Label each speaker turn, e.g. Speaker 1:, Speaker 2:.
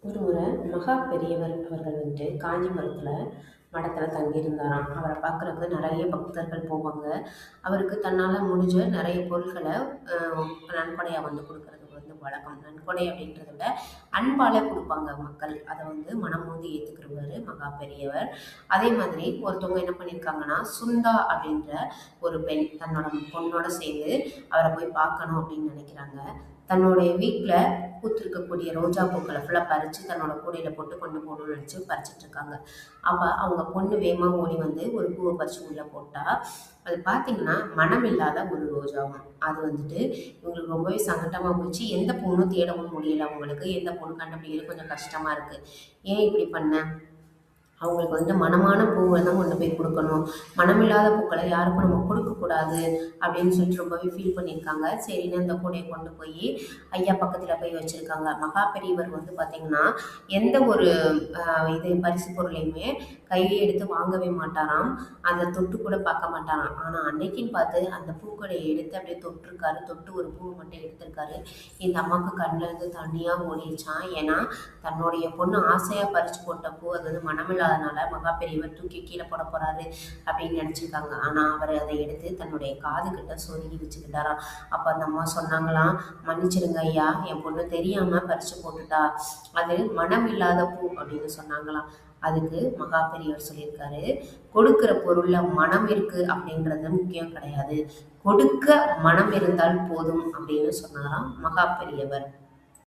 Speaker 1: ஒரு முறை மகா பெரியவர் அவர்கள் காஞ்சிபுரத்தில் மடத்தில் தங்கியிருந்தாராம். அவரை பார்க்குறதுக்கு நிறைய பக்தர்கள் போவாங்க. அவருக்கு தன்னால் முடிஞ்ச நிறைய பொருட்களை நன்கொடையாக கொடுக்கறது வழக்கம். நன்கொடை அப்படின்றத விட அன்பால் கொடுப்பாங்க மக்கள். அதை மனம் வந்து ஏற்றுக்கிறவர் மகா பெரியவர். அதே மாதிரி ஒருத்தவங்க என்ன பண்ணியிருக்காங்கன்னா, சுந்தா அப்படின்ற ஒரு பெண் தன்னோட பொண்ணோட சேர்ந்து அவரை போய் பார்க்கணும் அப்படின்னு நினைக்கிறாங்க. தன்னுடைய வீட்டில் பூத்திருக்கக்கூடிய ரோஜா பூக்களை ஃபுல்லாக பறித்து தன்னோட கூடையில் போட்டு கொண்டு போகணும்னு நினச்சி பறிச்சிட்டு இருக்காங்க. அப்போ அவங்க பொண்ணு வேகமாக ஓடி ஒரு பூவை பறித்து உள்ளே போட்டால், அது பார்த்தீங்கன்னா மனம் இல்லாத ஒரு ரோஜாவும். அது இவங்களுக்கு ரொம்பவே சங்கட்டமாக போச்சு. எந்த பொண்ணும் தேடவும் முடியல. அவங்களுக்கு எந்த பொண்ணு கண்டுபிடிக்கிறது கொஞ்சம் கஷ்டமாக இருக்குது. ஏன் இப்படி பண்ண? அவங்களுக்கு மனமான பூவை தான் கொண்டு போய் கொடுக்கணும். மனமில்லாத பூக்களை யாருக்கும் நம்ம கொடுக்கக்கூடாது அப்படின்னு சொல்லிட்டு ரொம்பவே ஃபீல் பண்ணியிருக்காங்க. சரின்னு அந்த கூடையை கொண்டு போய் ஐயா பக்கத்தில் போய் வச்சுருக்காங்க. மகா பெரியவர் பார்த்திங்கன்னா எந்த ஒரு பரிசு பொருளையுமே கையை எடுத்து வாங்கவே மாட்டாராம். அதை தொட்டு கூட பார்க்க மாட்டாராம். ஆனால் அன்னைக்குன்னு பார்த்து அந்த பூக்கடையை எடுத்து அப்படியே தொட்டிருக்காரு. தொட்டு ஒரு பூவை மட்டும் எடுத்திருக்காரு. இந்த அம்மாவுக்கு கண்ணில் இருந்து தனியாக ஓடிடுச்சான். ஏன்னா தன்னுடைய பொண்ணு ஆசையாக பறித்து போட்ட பூ அது மனமில்லாதனால மகா பெரியவர் தூக்கி கீழே போட போகிறாரு அப்படின்னு நினச்சிருக்காங்க. ஆனால் அவர் அதை எடுத்து தன்னுடைய காது கிட்ட சொருகி வச்சுக்கிட்டாராம். அப்போ அந்த அம்மா சொன்னாங்களாம், மன்னிச்சிருங்க ஐயா, என் பொண்ணு தெரியாமல் பறித்து போட்டுட்டா, அது மனம் இல்லாத பூ அப்படின்னு சொன்னாங்களாம். அதுக்கு மகா பெரியவர் சொல்லியிருக்காரு, கொடுக்கிற பொருள்ல மனம் இருக்கு அப்படின்றது முக்கியம் கிடையாது, கொடுக்க மனம் இருந்தால் போதும் அப்படின்னு சொன்னாராம் மகா பெரியவர்.